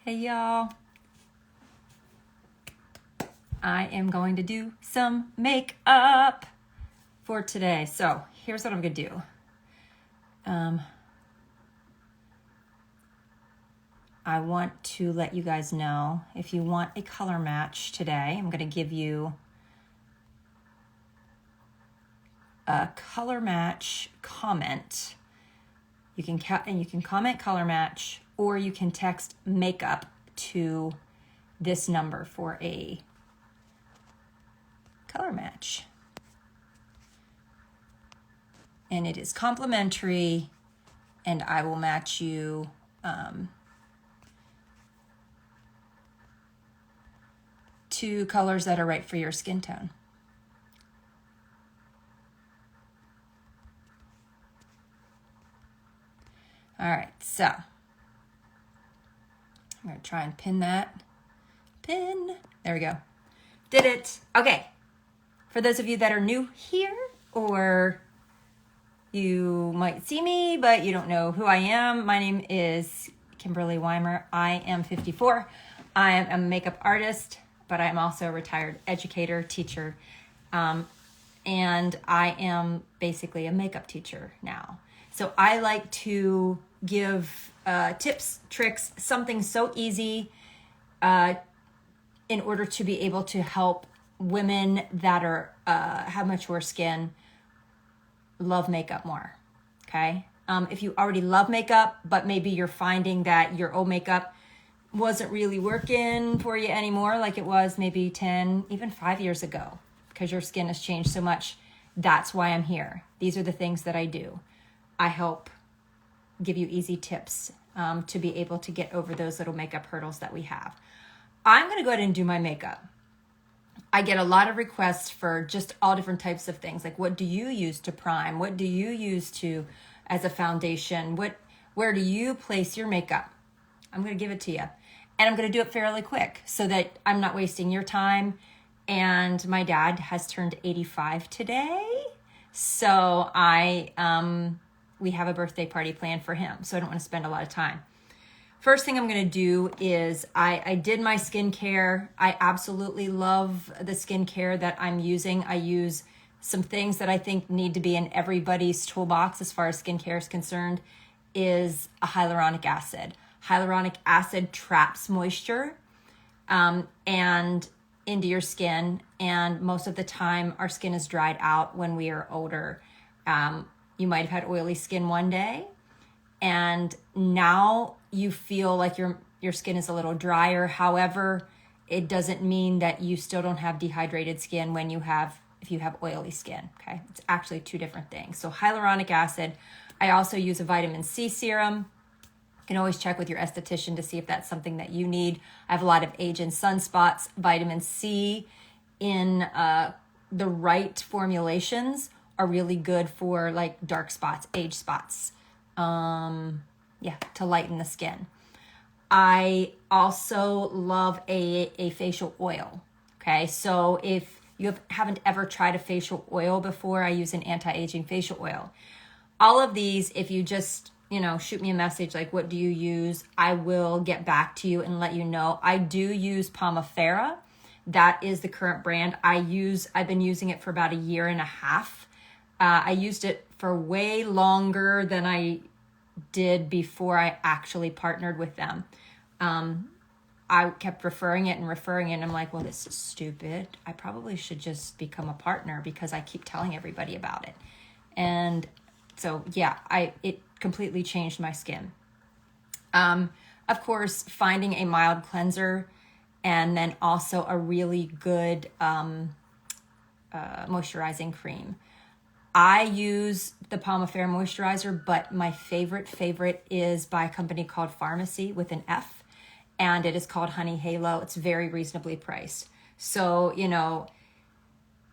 Hey y'all, I am going to do some makeup for today. So here's what I'm gonna do. I want to let you guys know if you want a color match today, I'm gonna give you a color match comment. You can comment color match, or you can text makeup to this number for a color match. And it is complimentary, and I will match you two colors that are right for your skin tone. All right, so I'm gonna try and pin that. Pin, there we go. Did it. Okay, for those of you that are new here, or you might see me, but you don't know who I am, my name is Kimberly Weimer. I am 54. I am a makeup artist, but I am also a retired educator, teacher, and I am basically a makeup teacher now. So I like to give tips, tricks, something so easy in order to be able to help women that are have mature skin love makeup more, okay? If you already love makeup, but maybe you're finding that your old makeup wasn't really working for you anymore like it was maybe 10, even 5 years ago, because your skin has changed so much, that's why I'm here. These are the things that I do. I help give you easy tips to be able to get over those little makeup hurdles that we have. I'm gonna go ahead and do my makeup. I get a lot of requests for just all different types of things. Like, what do you use to prime? What do you use to as a foundation? Where do you place your makeup? I'm gonna give it to you. And I'm gonna do it fairly quick so that I'm not wasting your time. And my dad has turned 85 today. So we have a birthday party planned for him. So I don't wanna spend a lot of time. First thing I'm gonna do is I did my skincare. I absolutely love the skincare that I'm using. I use some things that I think need to be in everybody's toolbox as far as skincare is concerned, is a hyaluronic acid. Hyaluronic acid traps moisture and into your skin. And most of the time our skin is dried out when we are older. You might have had oily skin one day, and now you feel like your skin is a little drier. However, it doesn't mean that you still don't have dehydrated skin if you have oily skin, okay? It's actually two different things. So hyaluronic acid. I also use a vitamin C serum. You can always check with your esthetician to see if that's something that you need. I have a lot of age and sunspots. Vitamin C in the right formulations are really good for like dark spots, age spots. To lighten the skin. I also love a facial oil. Okay, so if you haven't ever tried a facial oil before, I use an anti-aging facial oil. All of these, if you just, shoot me a message like, what do you use? I will get back to you and let you know. I do use Pomifera. That is the current brand. I've been using it for about 1.5 years. I used it for way longer than I did before I actually partnered with them. I kept referring it. And I'm like, well, this is stupid. I probably should just become a partner because I keep telling everybody about it. And so, yeah, it completely changed my skin. Of course, finding a mild cleanser and then also a really good moisturizing cream. I use the Pomifera moisturizer, but my favorite is by a company called Pharmacy with an F, and it is called Honey Halo. It's very reasonably priced. So,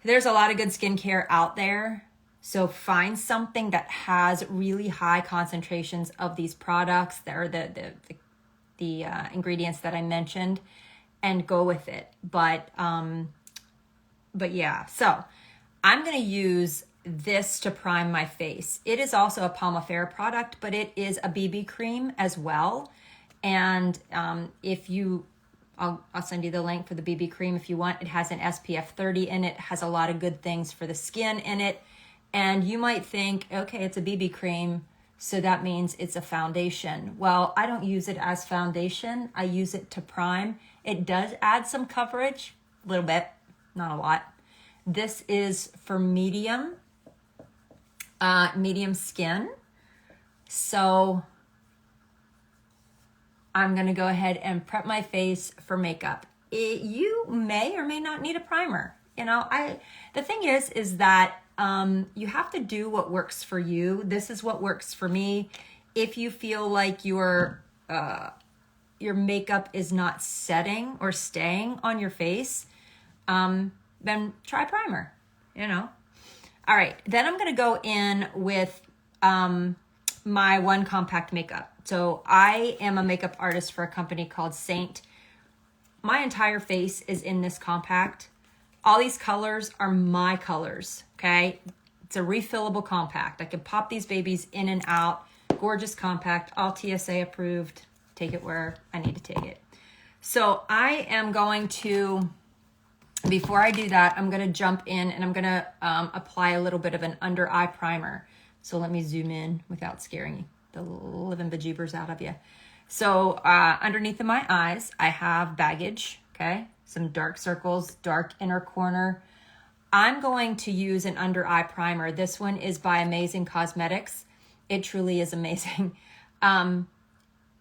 there's a lot of good skincare out there. So find something that has really high concentrations of these products that are the ingredients that I mentioned, and go with it. But yeah, so I'm going to use this to prime my face. It is also a Pomifera product, but it is a BB cream as well. And if you, I'll send you the link for the BB cream if you want. It has an SPF 30 in it, has a lot of good things for the skin in it. And you might think, okay, it's a BB cream, so that means it's a foundation. Well, I don't use it as foundation. I use it to prime. It does add some coverage, a little bit, not a lot. This is for medium skin. So I'm going to go ahead and prep my face for makeup. You may or may not need a primer. You know, the thing is that you have to do what works for you. This is what works for me. If you feel like your makeup is not setting or staying on your face, then try primer, you know. All right, then I'm going to go in with my one compact makeup. So I am a makeup artist for a company called Seint. My entire face is in this compact. All these colors are my colors, okay? It's a refillable compact. I can pop these babies in and out. Gorgeous compact, all TSA approved. Take it where I need to take it. So I am going to, before I do that, I'm going to jump in and I'm going to apply a little bit of an under eye primer. So let me zoom in without scaring the living bejeebers out of you. So underneath of my eyes, I have baggage, okay? Some dark circles, dark inner corner. I'm going to use an under eye primer. This one is by Amazing Cosmetics. It truly is amazing. And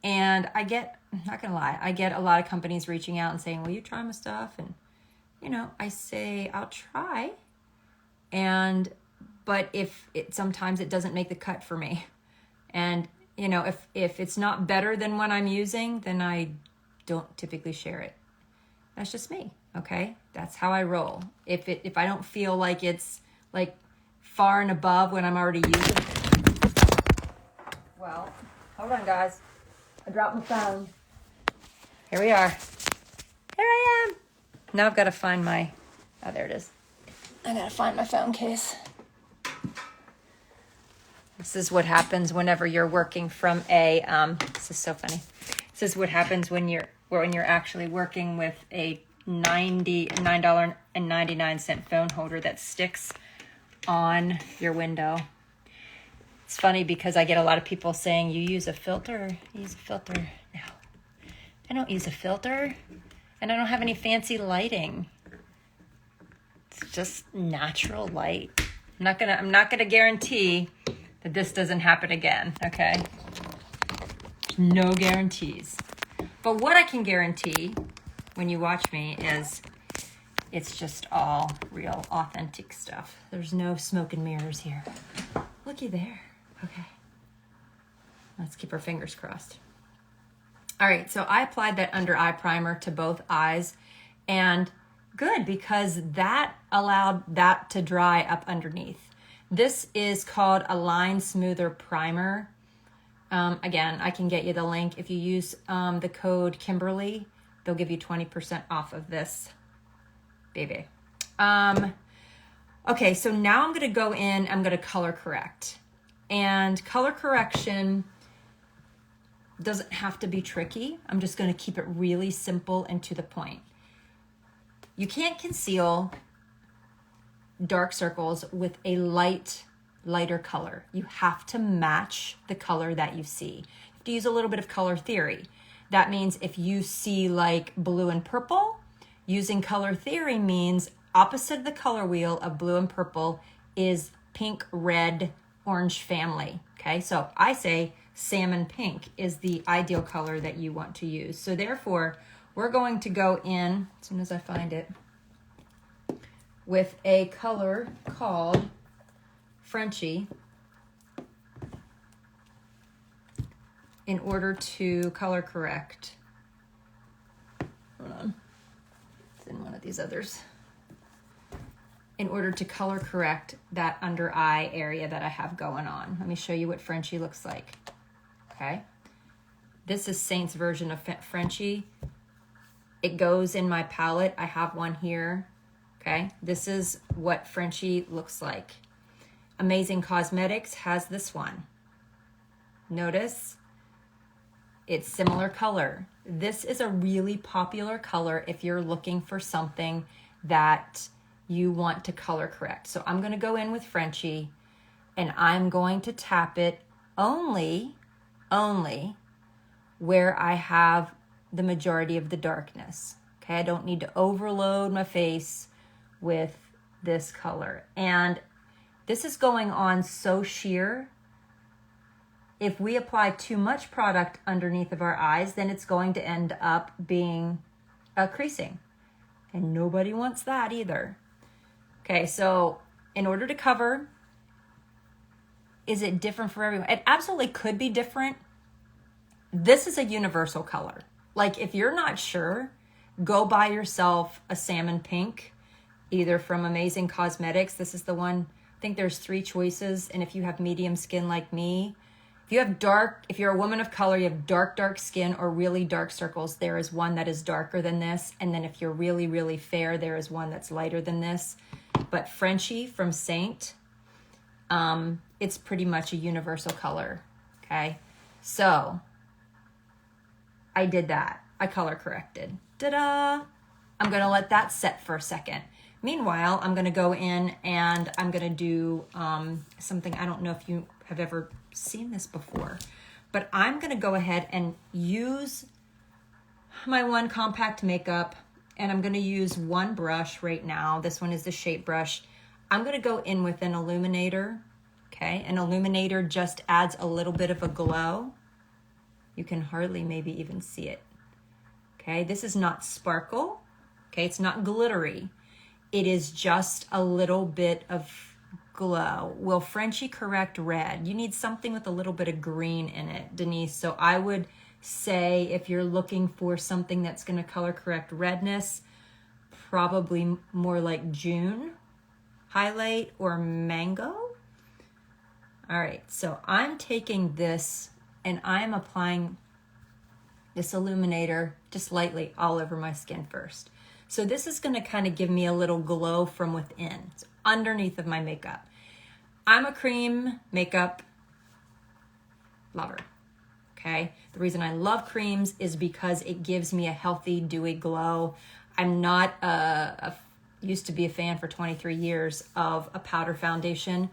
I get, I'm not gonna lie, I get a lot of companies reaching out and saying, will you try my stuff? And, you know, I say, I'll try. But sometimes it doesn't make the cut for me. And, you know, if it's not better than what I'm using, then I don't typically share it. That's just me, okay? That's how I roll. If I don't feel like it's like far and above when I'm already using it. Well, hold on guys. I dropped my phone. Here we are. Here I am. Now I've got to find my, oh, there it is. I got to find my phone case. This is what happens whenever you're working from a, this is so funny. This is what happens when you're actually working with a $9.99 phone holder that sticks on your window. It's funny because I get a lot of people saying, you use a filter? You use a filter? No, I don't use a filter, and I don't have any fancy lighting. It's just natural light. I'm not gonna guarantee that this doesn't happen again, okay? No guarantees. But what I can guarantee when you watch me is it's just all real, authentic stuff. There's no smoke and mirrors here. Looky there. Okay. Let's keep our fingers crossed. All right, so I applied that under eye primer to both eyes, and good, because that allowed that to dry up underneath. This is called a Line Smoother Primer. Again, I can get you the link. If you use the code Kimberly, they'll give you 20% off of this baby. Okay, so now I'm gonna go in, I'm gonna color correct. And color correction doesn't have to be tricky. I'm just gonna keep it really simple and to the point. You can't conceal dark circles with a lighter color. You have to match the color that you see. You have to use a little bit of color theory. That means if you see like blue and purple, using color theory means opposite of the color wheel of blue and purple is pink, red, orange family. Okay, so I say salmon pink is the ideal color that you want to use. So therefore, we're going to go in, as soon as I find it, with a color called Frenchie in order to color correct. Hold on. It's in one of these others. In order to color correct that under eye area that I have going on. Let me show you what Frenchie looks like. Okay. This is Seint's version of Frenchie. It goes in my palette. I have one here. Okay. This is what Frenchie looks like. Amazing Cosmetics has this one. Notice It's similar color. This is a really popular color if you're looking for something that you want to color correct. So I'm going to go in with Frenchie, and I'm going to tap it only where I have the majority of the darkness. Okay, I don't need to overload my face with this color. And this is going on so sheer. If we apply too much product underneath of our eyes, then it's going to end up being creasing. And nobody wants that either. Okay, so in order to cover, is it different for everyone? It absolutely could be different. This is a universal color. Like if you're not sure, go buy yourself a salmon pink, either from Amazing Cosmetics. This is the one, I think there's 3 choices. And if you have medium skin like me, if you're a woman of color, you have dark skin or really dark circles, there is one that is darker than this. And then if you're really, really fair, there is one that's lighter than this. But Frenchie from Seint, it's pretty much a universal color, okay? So I did that. I color corrected. Ta-da! I'm gonna let that set for a second. Meanwhile, I'm gonna go in and I'm gonna do something. I don't know if you have ever seen this before, but I'm gonna go ahead and use my one compact makeup, and I'm gonna use one brush right now. This one is the shape brush. I'm gonna go in with an illuminator, okay? An illuminator just adds a little bit of a glow. You can hardly maybe even see it, okay? This is not sparkle, okay? It's not glittery. It is just a little bit of glow. Will Frenchie correct red? You need something with a little bit of green in it, Denise. So I would say if you're looking for something that's going to color correct redness, probably more like June Highlight or Mango. All right, so I'm taking this and I'm applying this illuminator just lightly all over my skin first. So this is going to kind of give me a little glow from within, so underneath of my makeup. I'm a cream makeup lover, okay? The reason I love creams is because it gives me a healthy, dewy glow. I'm not used to be a fan for 23 years of a powder foundation,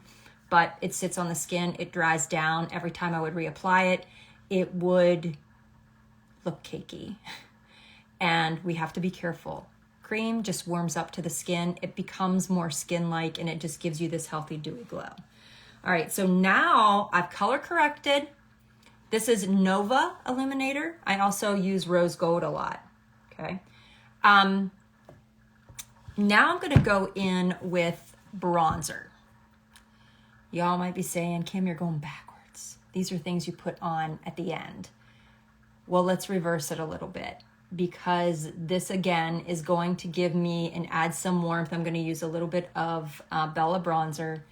but it sits on the skin, it dries down. Every time I would reapply it, it would look cakey. And we have to be careful. Cream just warms up to the skin. It becomes more skin-like and it just gives you this healthy, dewy glow. All right, so now I've color corrected. This is Nova Illuminator. I also use rose gold a lot, okay? Now I'm gonna go in with bronzer. Y'all might be saying, Kim, you're going backwards. These are things you put on at the end. Well, let's reverse it a little bit, because this again is going to give me and add some warmth. I'm going to use a little bit of Bella bronzer,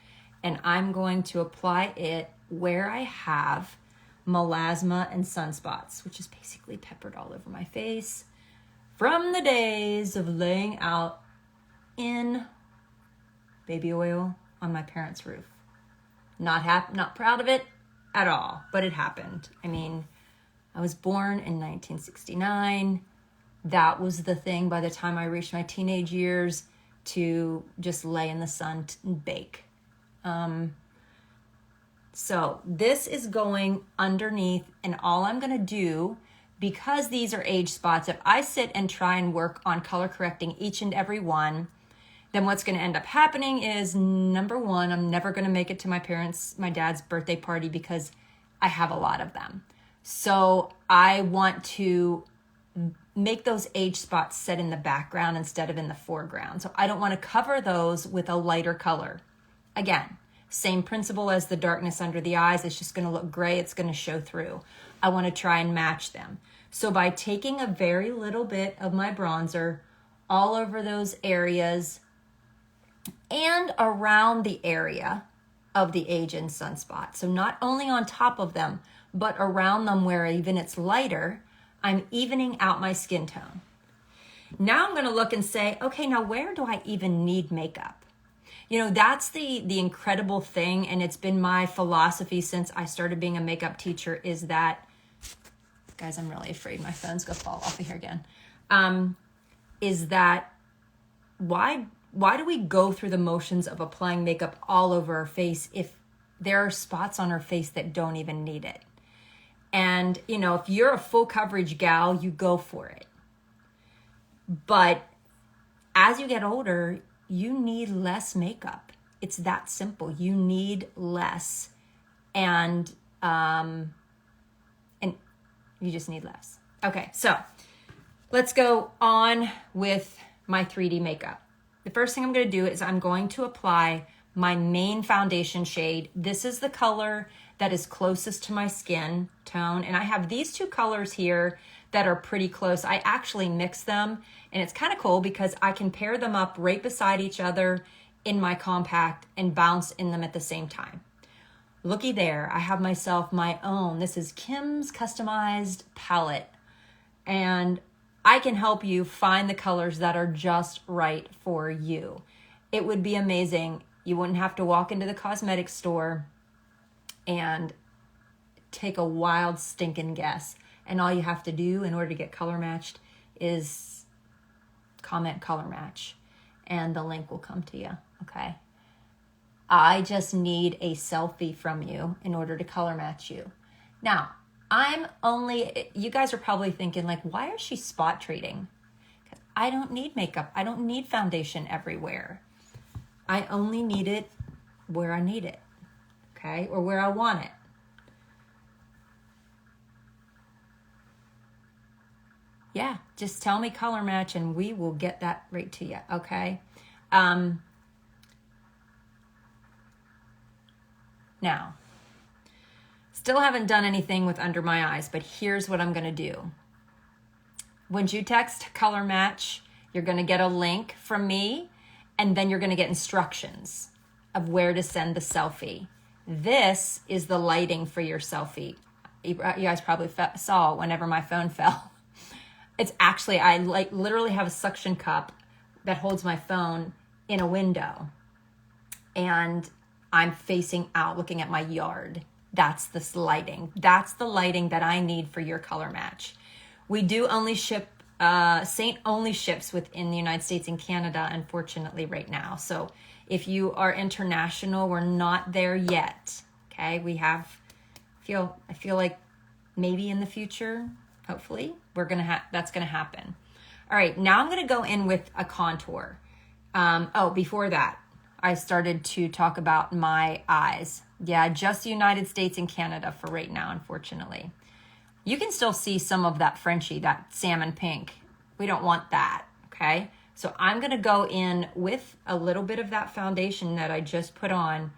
and I'm going to apply it where I have melasma and sunspots, which is basically peppered all over my face from the days of laying out in baby oil on my parents' roof. Not proud of it at all, but it happened. I mean, I was born in 1969. That was the thing by the time I reached my teenage years, to just lay in the sun and bake. So this is going underneath, and all I'm gonna do, because these are age spots, if I sit and try and work on color correcting each and every one, then what's gonna end up happening is, number one, I'm never gonna make it to my dad's birthday party because I have a lot of them. So I want to make those age spots set in the background instead of in the foreground. So I don't want to cover those with a lighter color. Again, same principle as the darkness under the eyes. It's just going to look gray. It's going to show through. I want to try and match them. So by taking a very little bit of my bronzer all over those areas and around the area of the age and sunspot. So not only on top of them, but around them where even it's lighter, I'm evening out my skin tone. Now I'm gonna look and say, okay, now where do I even need makeup? You know, that's the incredible thing, and it's been my philosophy since I started being a makeup teacher, is that Guys, I'm really afraid my phone's gonna fall off of here again. Is that why do we go through the motions of applying makeup all over our face if there are spots on our face that don't even need it? And, you know, if you're a full coverage gal, you go for it. But as you get older, you need less makeup. It's that simple. You need less. And you just need less. Okay, so let's go on with my 3D makeup. The first thing I'm going to do is I'm going to apply my main foundation shade. This is the color that is closest to my skin tone. And I have these two colors here that are pretty close. I actually mix them, and it's kind of cool because I can pair them up right beside each other in my compact and bounce in them at the same time. Looky there, I have myself my own. This is Kim's customized palette, and I can help you find the colors that are just right for you. It would be amazing. You wouldn't have to walk into the cosmetic store and take a wild stinking guess. And all you have to do in order to get color matched is comment color match, and the link will come to you, okay? I just need a selfie from you in order to color match you. Now, you guys are probably thinking like, why is she spot treating? I don't need makeup. I don't need foundation everywhere. I only need it where I need it, okay? Or where I want it. Yeah, just tell me color match and we will get that right to you, okay? Now, still haven't done anything with under my eyes, but here's what I'm gonna do. When you text color match, you're gonna get a link from me, and then you're gonna get instructions of where to send the selfie. This is the lighting for your selfie. You guys probably saw whenever my phone fell. It's actually, I literally have a suction cup that holds my phone in a window, and I'm facing out looking at my yard. That's this lighting. That's the lighting that I need for your color match. We do only ship, Seint only ships within the United States and Canada, unfortunately, right now. So if you are international, we're not there yet, okay? I feel like maybe in the future, hopefully, that's gonna happen. All right, now I'm gonna go in with a contour. Before that, I started to talk about my eyes. Yeah, just the United States and Canada for right now, unfortunately. You can still see some of that Frenchie, that salmon pink. We don't want that, okay? So I'm gonna go in with a little bit of that foundation that I just put on,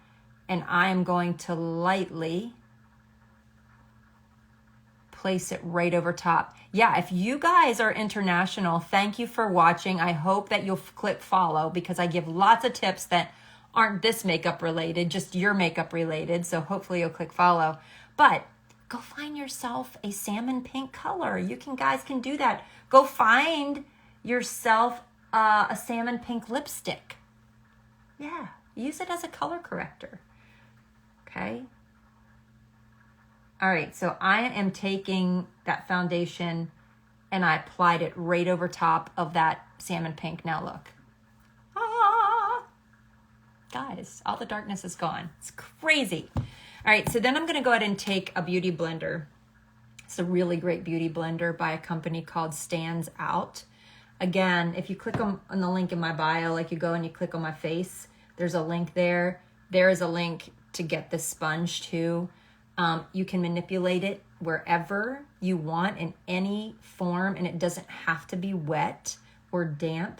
and I'm going to lightly place it right over top. Yeah, if you guys are international, thank you for watching. I hope that you'll click follow because I give lots of tips that aren't this makeup related, just your makeup related. So hopefully you'll click follow. But go find yourself a salmon pink color. Guys can do that. Go find yourself a salmon pink lipstick. Yeah, use it as a color corrector. Okay. All right, so I am taking that foundation and I applied it right over top of that salmon pink. Now look. Guys, all the darkness is gone. It's crazy. All right, so then I'm gonna go ahead and take a beauty blender. It's a really great beauty blender by a company called Stands Out. Again, if you click on the link in my bio, like you go and you click on my face, there's a link there. There is a link to get this sponge too. You can manipulate it wherever you want in any form, and it doesn't have to be wet or damp.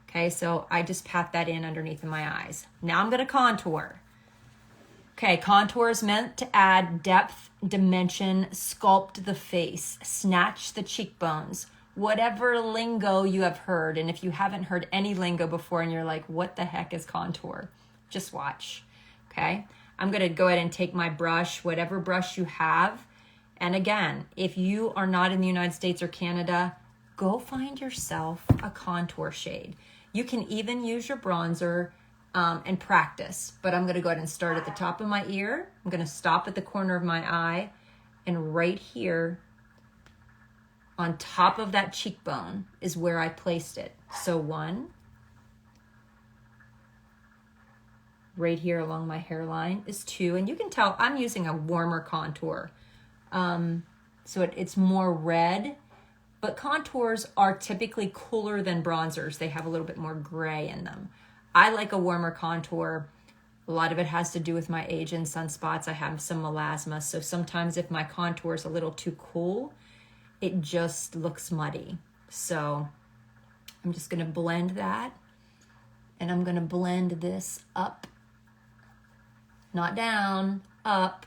Okay, so I just pat that in underneath of my eyes. Now I'm gonna contour. Okay, contour is meant to add depth, dimension, sculpt the face, snatch the cheekbones, whatever lingo you have heard. And if you haven't heard any lingo before and you're like, what the heck is contour? Just watch, okay? I'm gonna go ahead and take my brush, whatever brush you have. And again, if you are not in the United States or Canada, go find yourself a contour shade. You can even use your bronzer and practice, but I'm gonna go ahead and start at the top of my ear. I'm gonna stop at the corner of my eye, and right here, on top of that cheekbone is where I placed it. So 1, right here along my hairline is 2, and you can tell I'm using a warmer contour. So it's more red, but contours are typically cooler than bronzers. They have a little bit more gray in them. I like a warmer contour. A lot of it has to do with my age and sunspots. I have some melasma, so sometimes if my contour is a little too cool, it just looks muddy. So I'm just gonna blend that, and I'm gonna blend this up, not down, up.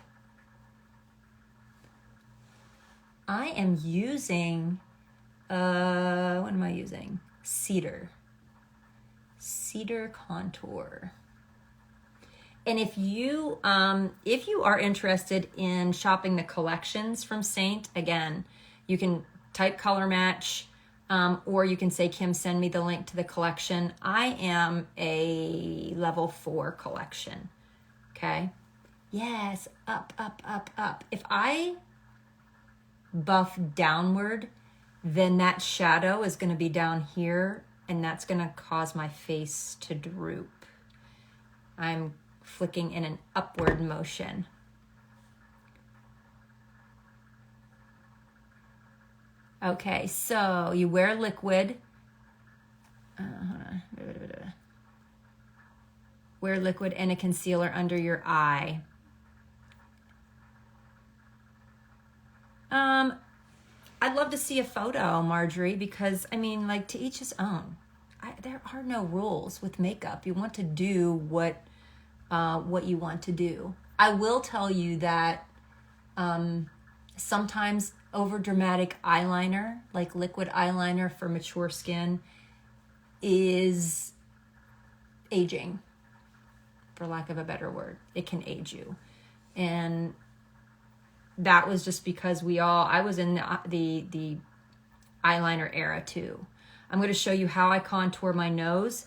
I am using, what am I using? Cedar contour. And if you are interested in shopping the collections from Seint, again, you can type color match, or you can say, Kim, send me the link to the collection. I am a level 4 collection, okay? Yes, up, up, up, up. If I buff downward, then that shadow is gonna be down here, and that's gonna cause my face to droop. I'm flicking in an upward motion. Okay, so you wear liquid. Wear liquid and a concealer under your eye. I'd love to see a photo, Marjorie, because I mean, like, to each his own. There are no rules with makeup. You want to do what you want to do. I will tell you that sometimes overdramatic eyeliner, like liquid eyeliner for mature skin, is aging, for lack of a better word. It can age you. And that was just because I was in the eyeliner era too. I'm going to show you how I contour my nose.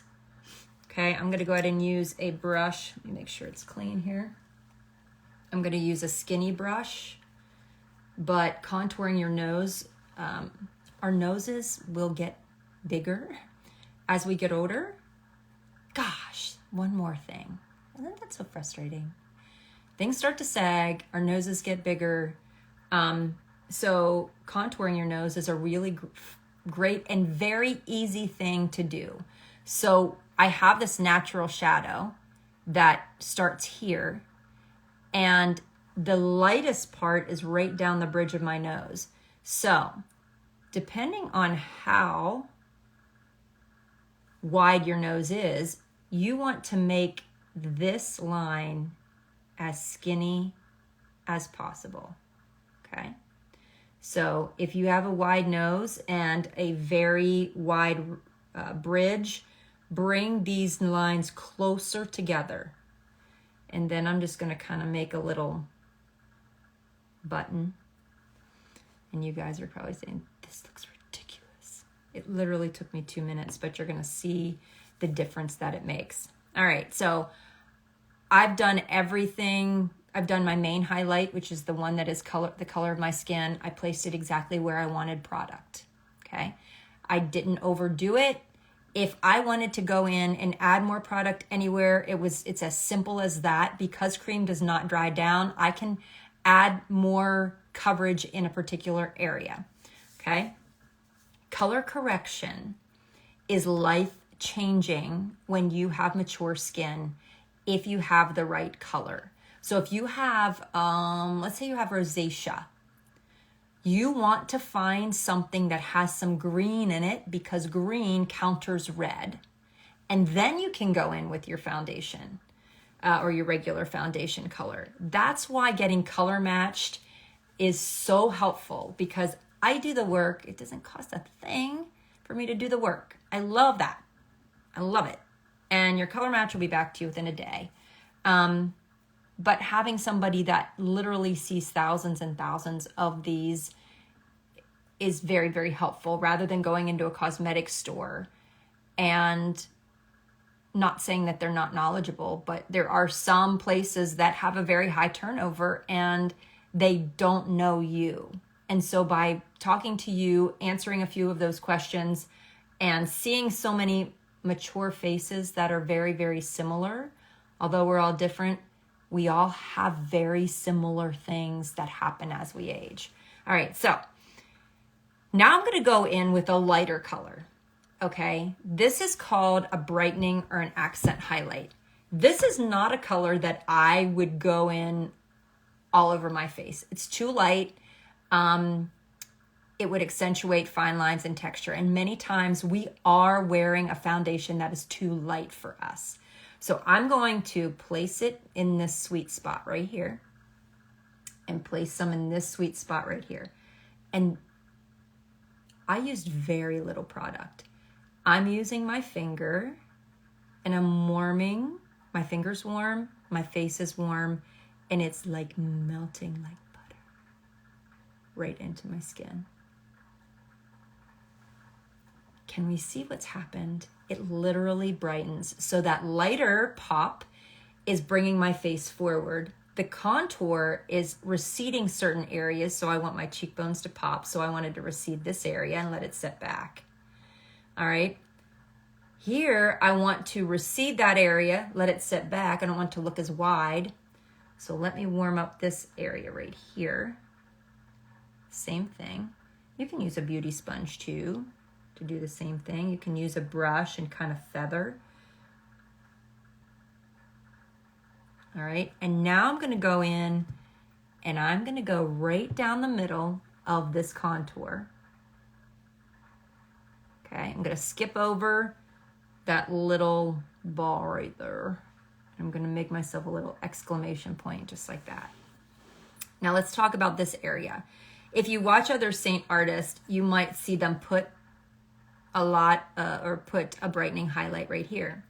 Okay, I'm going to go ahead and use a brush. Let me make sure it's clean here. I'm going to use a skinny brush, but contouring your nose, our noses will get bigger as we get older. Gosh, one more thing. Isn't that so frustrating? Things start to sag, our noses get bigger. So contouring your nose is a really great and very easy thing to do. So I have this natural shadow that starts here, and the lightest part is right down the bridge of my nose. So depending on how wide your nose is, you want to make this line as skinny as possible, okay? So if you have a wide nose and a very wide bridge, bring these lines closer together. And then I'm just gonna kind of make a little button. And you guys are probably saying, this looks ridiculous. It literally took me 2 minutes, but you're gonna see the difference that it makes. All right, so I've done everything. I've done my main highlight, which is the one that is the color of my skin. I placed it exactly where I wanted product, okay? I didn't overdo it. If I wanted to go in and add more product anywhere, it's as simple as that. Because cream does not dry down, I can add more coverage in a particular area, okay? Color correction is life-changing when you have mature skin, if you have the right color. So if you have, let's say you have rosacea, you want to find something that has some green in it, because green counters red. And then you can go in with your foundation or your regular foundation color. That's why getting color matched is so helpful, because I do the work. It doesn't cost a thing for me to do the work. I love that. I love it. And your color match will be back to you within a day. But having somebody that literally sees thousands and thousands of these is very, very helpful, rather than going into a cosmetic store. And not saying that they're not knowledgeable, but there are some places that have a very high turnover and they don't know you. And so by talking to you, answering a few of those questions, and seeing so many mature faces that are very, very similar, although we're all different, we all have very similar things that happen as we age. All right, so now I'm going to go in with a lighter color, okay? This is called a brightening or an accent highlight. This is not a color that I would go in all over my face. It's too light. It would accentuate fine lines and texture. And many times we are wearing a foundation that is too light for us. So I'm going to place it in this sweet spot right here and place some in this sweet spot right here. And I used very little product. I'm using my finger and I'm warming. My finger's warm, my face is warm, and it's like melting like butter right into my skin. Can we see what's happened? It literally brightens. So that lighter pop is bringing my face forward. The contour is receding certain areas, so I want my cheekbones to pop, so I wanted to recede this area and let it set back. All right. Here, I want to recede that area, let it set back. I don't want to look as wide. So let me warm up this area right here. Same thing. You can use a beauty sponge too to do the same thing. You can use a brush and kind of feather. All right, and now I'm gonna go in and I'm gonna go right down the middle of this contour. Okay, I'm gonna skip over that little ball right there. I'm gonna make myself a little exclamation point just like that. Now let's talk about this area. If you watch other Seint artists, you might see them put a lot or put a brightening highlight right here.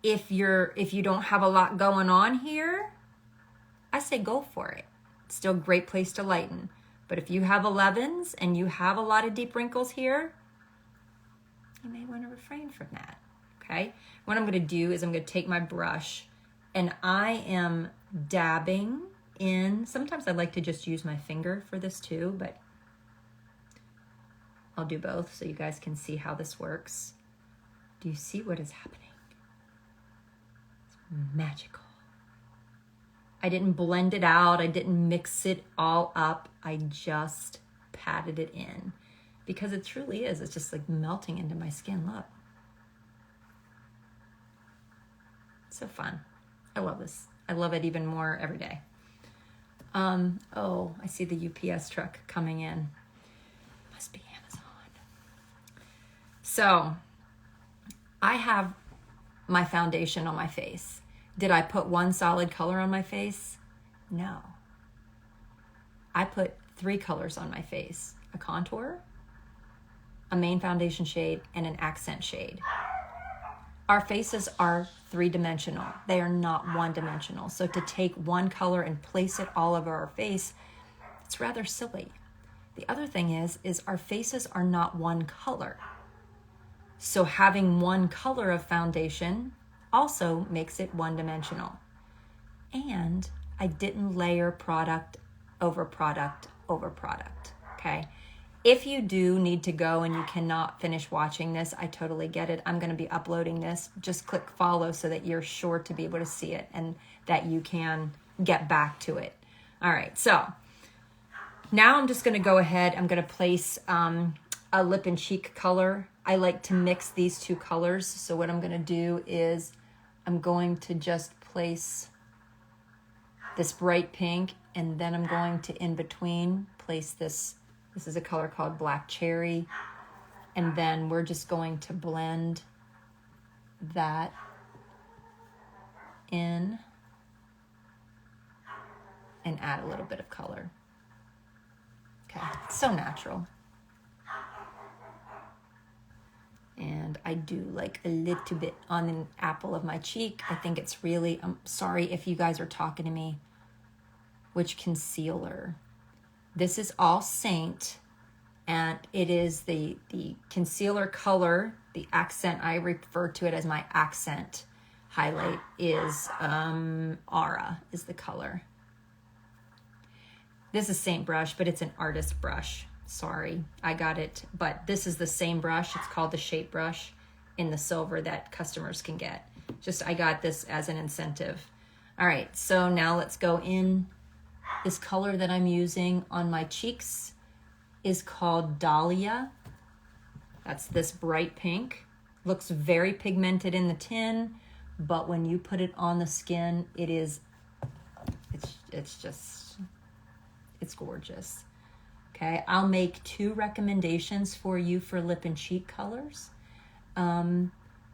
If you don't have a lot going on here, I say go for it. It's still a great place to lighten. But if you have 11s and you have a lot of deep wrinkles here, you may want to refrain from that, okay? What I'm going to do is I'm going to take my brush and I am dabbing in. Sometimes I like to just use my finger for this too, but I'll do both so you guys can see how this works. Do you see what is happening? It's magical. I didn't blend it out. I didn't mix it all up. I just patted it in. Because it truly is. It's just like melting into my skin. Look. So fun. I love this. I love it even more every day. Oh, I see the UPS truck coming in. Must be Amazon. So, I have my foundation on my face. Did I put one solid color on my face? No. I put 3 colors on my face. A contour, a main foundation shade, and an accent shade. Our faces are 3-dimensional. They are not 1-dimensional. So to take one color and place it all over our face, it's rather silly. The other thing is our faces are not one color. So having one color of foundation also makes it 1-dimensional. And I didn't layer product over product over product, okay? If you do need to go and you cannot finish watching this, I totally get it. I'm going to be uploading this. Just click follow so that you're sure to be able to see it and that you can get back to it. All right, so now I'm just going to go ahead. I'm going to place a lip and cheek color. I like to mix these 2 colors. So what I'm going to do is I'm going to just place this bright pink, and then I'm going to in between place this. This is a color called Black Cherry. And then we're just going to blend that in and add a little bit of color. Okay, it's so natural. And I do like a little bit on an apple of my cheek. I think it's really, I'm sorry if you guys are talking to me. Which concealer? This is all Seint, and it is the concealer color, the accent, I refer to it as my accent highlight, is Aura is the color. This is Seint brush, but it's an artist brush. Sorry, I got it. But this is the same brush. It's called the Shape brush in the silver that customers can get. Just, I got this as an incentive. All right, so now let's go in. This color that I'm using on my cheeks is called Dahlia. That's this bright pink. Looks very pigmented in the tin, but when you put it on the skin, it's gorgeous. Okay, I'll make 2 recommendations for you for lip and cheek colors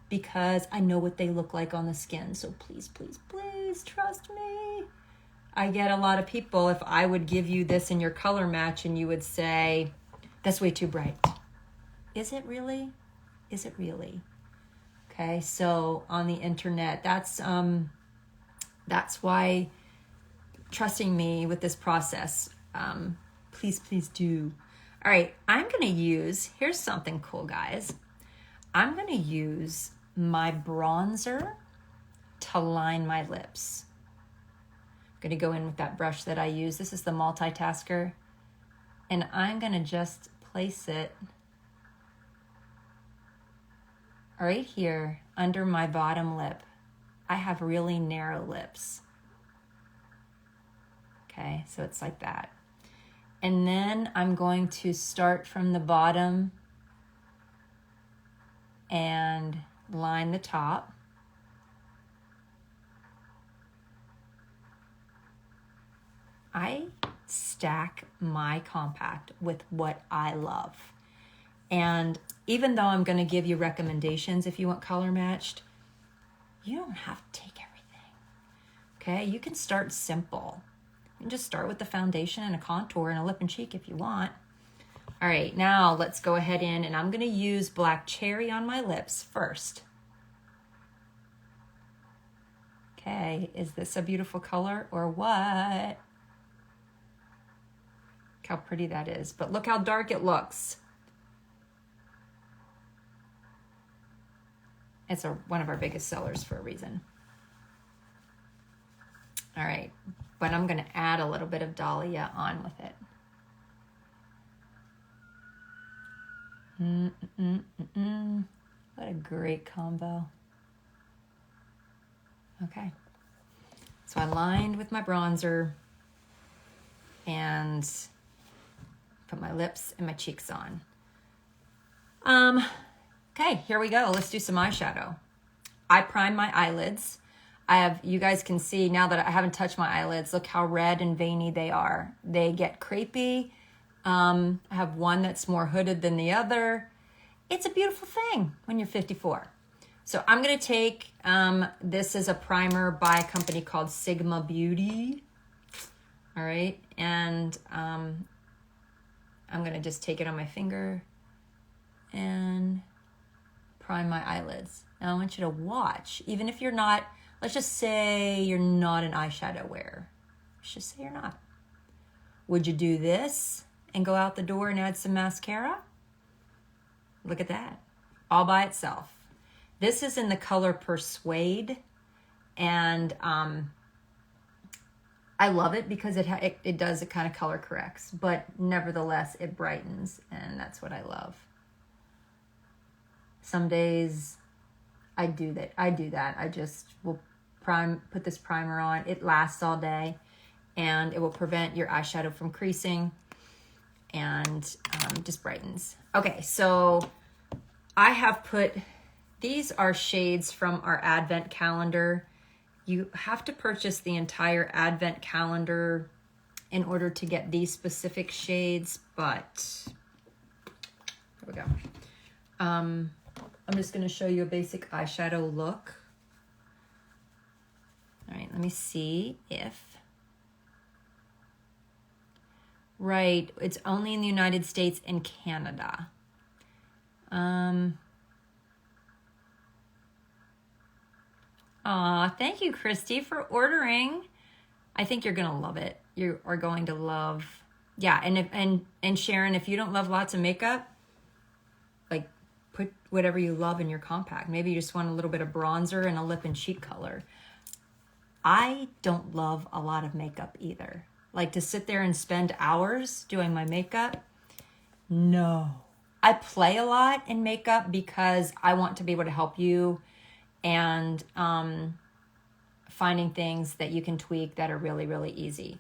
because I know what they look like on the skin. So please, please, please trust me. I get a lot of people, if I would give you this in your color match and you would say, that's way too bright. Is it really? Is it really? Okay, so on the internet, that's why trusting me with this process, please, please do. All right, I'm gonna use, here's something cool, guys. I'm gonna use my bronzer to line my lips. I'm gonna go in with that brush that I use. This is the Multitasker, and I'm gonna just place it right here under my bottom lip. I have really narrow lips. Okay, so it's like that. And then I'm going to start from the bottom and line the top. I stack my compact with what I love. And even though I'm going to give you recommendations if you want color matched, you don't have to take everything. Okay, you can start simple. You can just start with the foundation and a contour and a lip and cheek if you want. All right, now let's go ahead in, and I'm going to use Black Cherry on my lips first. Okay, is this a beautiful color or what? Look how pretty that is, but look how dark it looks. It's one of our biggest sellers for a reason. All right, but I'm gonna add a little bit of Dahlia on with it. What a great combo. Okay, so I lined with my bronzer and put my lips and my cheeks on. Okay, here we go. Let's do some eyeshadow. I prime my eyelids. You guys can see now that I haven't touched my eyelids, look how red and veiny they are. They get crepey. I have one that's more hooded than the other. It's a beautiful thing when you're 54. So I'm gonna take, this is a primer by a company called Sigma Beauty. All right, and I'm gonna just take it on my finger and prime my eyelids. Now I want you to watch, even if you're not, let's just say you're not an eyeshadow wearer. Let's just say you're not. Would you do this and go out the door and add some mascara? Look at that, all by itself. This is in the color Persuade, and I love it because it does, it kind of color corrects, but nevertheless it brightens, and that's what I love. Some days I do that. I just will put this primer on. It lasts all day, and it will prevent your eyeshadow from creasing, and just brightens. Okay, so I have put, these are shades from our Advent calendar. You have to purchase the entire Advent calendar in order to get these specific shades, but here we go. I'm just going to show you a basic eyeshadow look. All right, let me see if, right, it's only in the United States and Canada. Thank you, Christy, for ordering. I think you're gonna love it. You are going to love, yeah. And Sharon, if you don't love lots of makeup, like put whatever you love in your compact. Maybe you just want a little bit of bronzer and a lip and cheek color. I don't love a lot of makeup either. like to sit there and spend hours doing my makeup. No. I play a lot in makeup because I want to be able to help you and finding things that you can tweak that are really, really easy.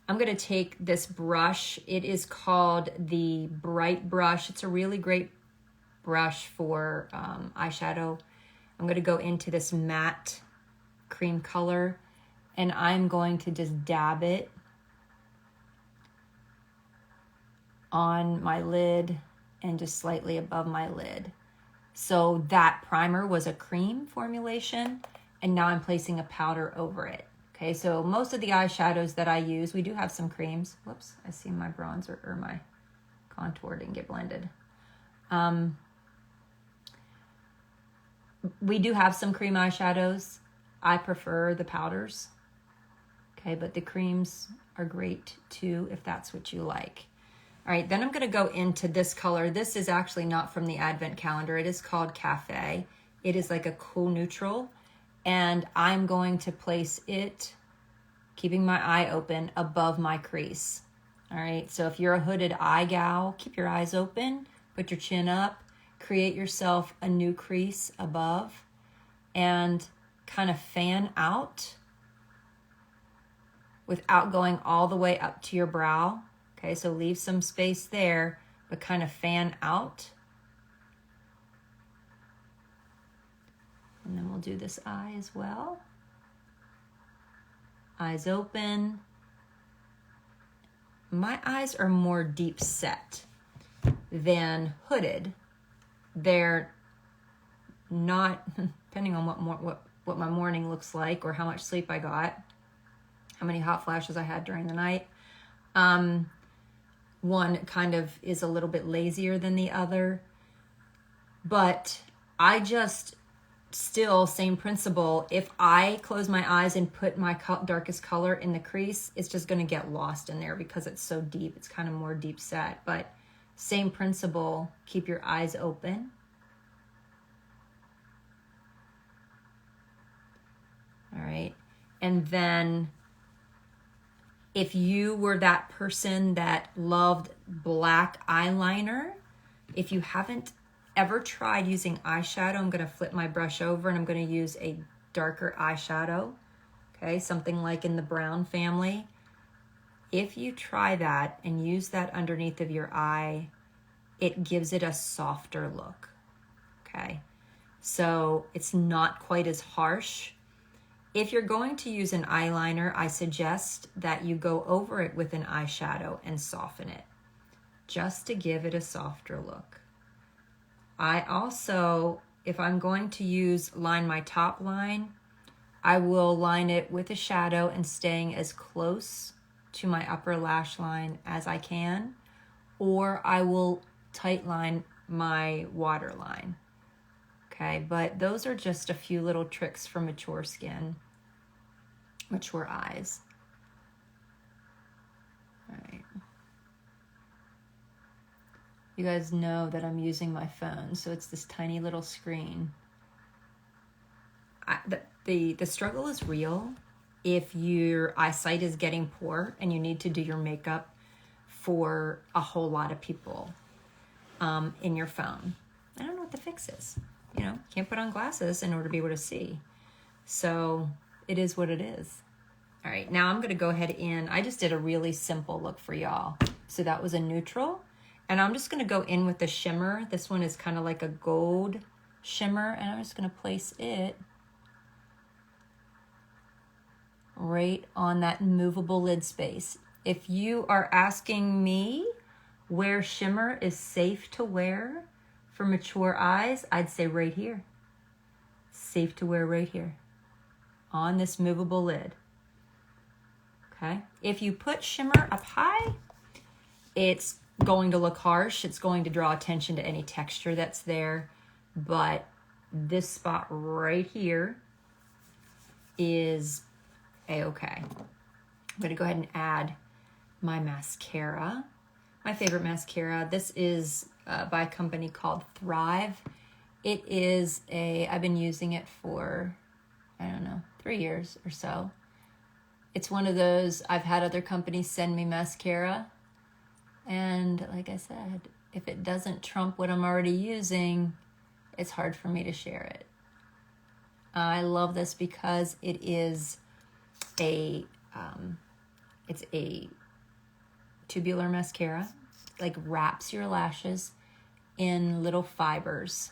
I'm going to take this brush. It is called the Bright brush. It's a really great brush for eyeshadow. I'm going to go into this matte cream color and I'm going to just dab it on my lid and just slightly above my lid. So that primer was a cream formulation and now I'm placing a powder over it. Okay, so most of the eyeshadows that I use, we do have some creams. Whoops, I see my bronzer or my contour didn't get blended. We do have some cream eyeshadows. I prefer the powders. Okay, but the creams are great too if that's what you like. All right, then I'm gonna go into this color. This is actually not from the Advent calendar. It is called Cafe. It is like a cool neutral. And I'm going to place it, keeping my eye open, above my crease. All right, so if you're a hooded eye gal, keep your eyes open, put your chin up, create yourself a new crease above, and kind of fan out without going all the way up to your brow. Okay, so leave some space there, but kind of fan out. And then we'll do this eye as well. Eyes open. My eyes are more deep set than hooded. They're not, depending on what my morning looks like or how much sleep I got, how many hot flashes I had during the night. One kind of is a little bit lazier than the other, but I just, still same principle. If I close my eyes and put my darkest color in the crease, it's just going to get lost in there because it's so deep. It's kind of more deep set, but same principle. Keep your eyes open. All right. And then if you were that person that loved black eyeliner, if you haven't ever tried using eyeshadow, I'm going to flip my brush over and I'm going to use a darker eyeshadow, okay, something like in the brown family. If you try that and use that underneath of your eye, it gives it a softer look, okay? So it's not quite as harsh. If you're going to use an eyeliner, I suggest that you go over it with an eyeshadow and soften it, just to give it a softer look. I also, if I'm going to line my top line, I will line it with a shadow and staying as close to my upper lash line as I can, or I will tight line my waterline. Okay, but those are just a few little tricks for mature skin, mature eyes. All right. You guys know that I'm using my phone, so it's this tiny little screen. The struggle is real if your eyesight is getting poor and you need to do your makeup for a whole lot of people in your phone. I don't know what the fix is. You know, can't put on glasses in order to be able to see. So it is what it is. All right, now I'm gonna go ahead and I just did a really simple look for y'all. So that was a neutral. And I'm just gonna go in with the shimmer. This one is kind of like a gold shimmer, and I'm just gonna place it right on that movable lid space. If you are asking me where shimmer is safe to wear for mature eyes, I'd say right here. Safe to wear right here on this movable lid. Okay, if you put shimmer up high, it's going to look harsh. It's going to draw attention to any texture that's there. But this spot right here is a-okay. I'm going to go ahead and add my mascara. My favorite mascara. This is by a company called Thrive. It is I've been using it for, I don't know, 3 years or so. It's one of those, I've had other companies send me mascara, and like I said, if it doesn't trump what I'm already using, it's hard for me to share it. I love this because it is it's a tubular mascara, like wraps your lashes in little fibers.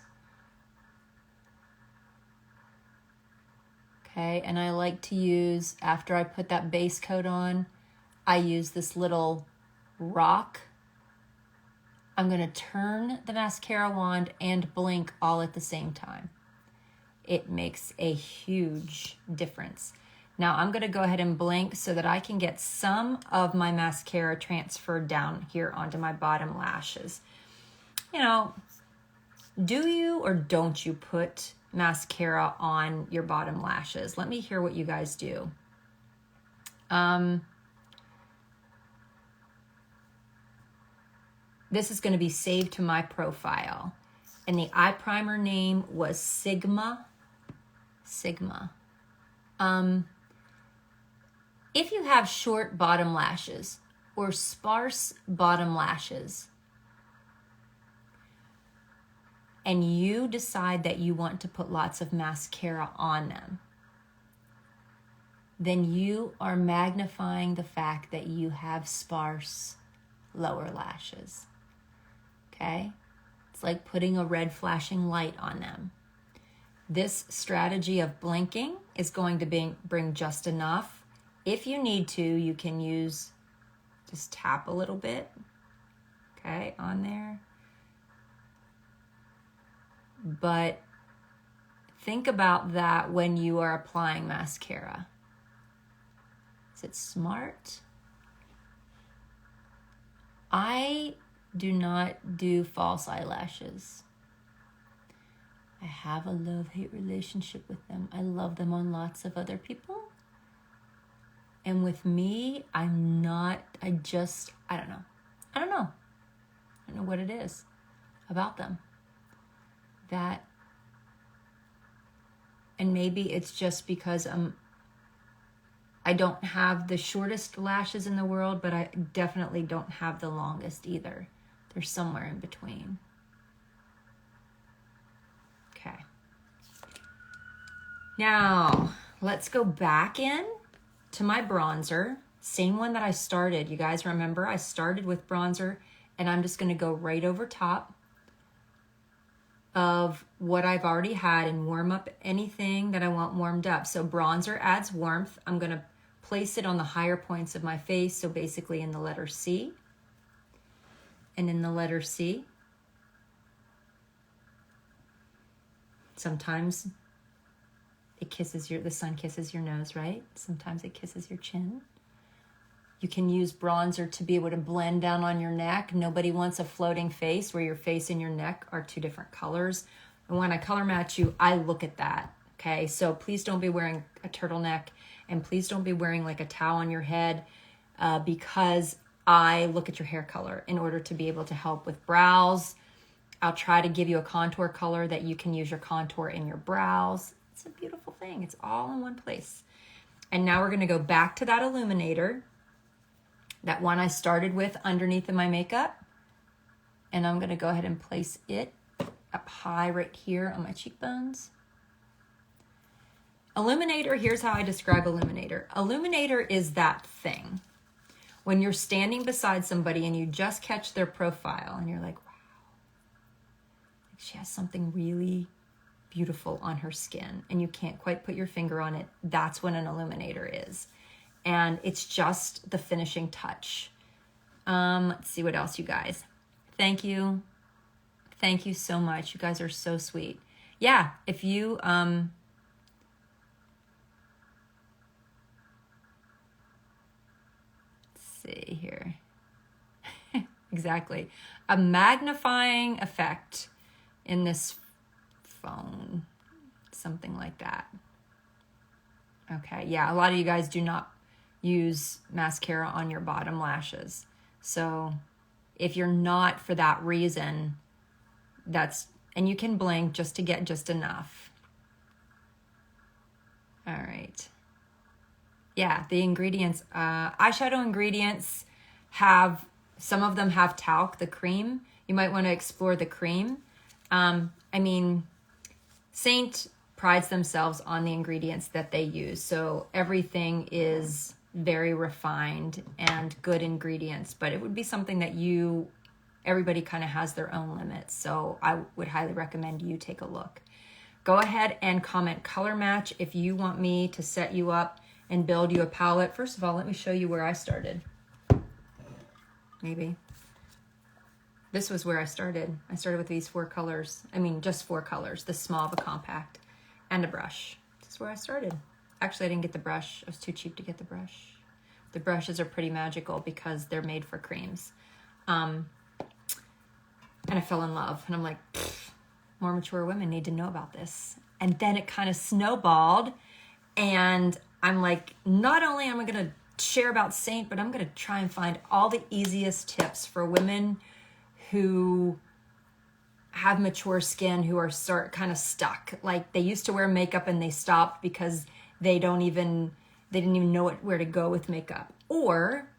Okay, and I like to use, after I put that base coat on, I use this little rock. I'm gonna turn the mascara wand and blink all at the same time. It makes a huge difference. Now I'm gonna go ahead and blink so that I can get some of my mascara transferred down here onto my bottom lashes. You know, do you or don't you put mascara on your bottom lashes? Let me hear what you guys do. This is going to be saved to my profile. And the eye primer name was Sigma. If you have short bottom lashes or sparse bottom lashes, and you decide that you want to put lots of mascara on them, then you are magnifying the fact that you have sparse lower lashes. Okay? It's like putting a red flashing light on them. This strategy of blinking is going to bring just enough. If you need to, you can just tap a little bit, okay, on there. But think about that when you are applying mascara. Is it smart? I do not do false eyelashes. I have a love-hate relationship with them. I love them on lots of other people. And with me, I don't know. I don't know what it is about them. And maybe it's just because I don't have the shortest lashes in the world, but I definitely don't have the longest either. They're somewhere in between. Okay. Now, let's go back in to my bronzer. Same one that I started. You guys remember I started with bronzer, and I'm just going to go right over top of what I've already had and warm up anything that I want warmed up. So bronzer adds warmth. I'm going to place it on the higher points of my face, so basically in the letter C. And in the letter C. Sometimes the sun kisses your nose, right? Sometimes it kisses your chin. You can use bronzer to be able to blend down on your neck. Nobody wants a floating face where your face and your neck are two different colors. And when I color match you, I look at that, okay? So please don't be wearing a turtleneck, and please don't be wearing like a towel on your head because I look at your hair color in order to be able to help with brows. I'll try to give you a contour color that you can use your contour in your brows. It's a beautiful thing. It's all in one place. And now we're going to go back to that illuminator, that one I started with underneath of my makeup. And I'm going to go ahead and place it up high right here on my cheekbones. Illuminator, here's how I describe Illuminator. Illuminator is that thing. When you're standing beside somebody and you just catch their profile and you're like, wow, she has something really beautiful on her skin and you can't quite put your finger on it, that's when an illuminator is. And it's just the finishing touch. Let's see what else, you guys. Thank you. Thank you so much. You guys are so sweet. Yeah, if you... let's see here. Exactly. A magnifying effect in this phone. Something like that. Okay, yeah, a lot of you guys do not use mascara on your bottom lashes. So if you're not for that reason, and you can blink just to get just enough. All right. Yeah, the ingredients, eyeshadow ingredients have, some of them have talc, the cream. You might want to explore the cream. I mean, Seint prides themselves on the ingredients that they use. So everything is very refined and good ingredients, but it would be something that everybody kind of has their own limits. So I would highly recommend you take a look. Go ahead and comment color match if you want me to set you up and build you a palette. First of all, let me show you where I started. Maybe. This was where I started. I started with these 4 colors. I mean, just 4 colors, this small of a compact and a brush. This is where I started. Actually, I didn't get the brush. I was too cheap to get the brush. The brushes are pretty magical because they're made for creams. And I fell in love and I'm like, more mature women need to know about this. And then it kind of snowballed and I'm like, not only am I going to share about Seint, but I'm going to try and find all the easiest tips for women who have mature skin, who are kind of stuck. Like they used to wear makeup and they stopped because they didn't even know where to go with makeup. Or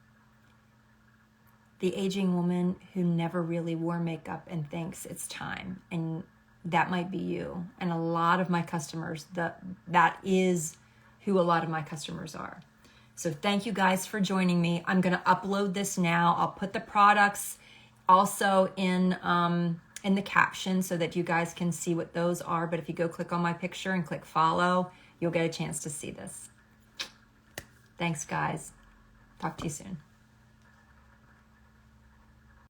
the aging woman who never really wore makeup and thinks it's time. And that might be you. And a lot of my customers, that is who a lot of my customers are. So thank you guys for joining me. I'm going to upload this now. I'll put the products also in the caption so that you guys can see what those are. But if you go click on my picture and click follow, you'll get a chance to see this. Thanks, guys. Talk to you soon.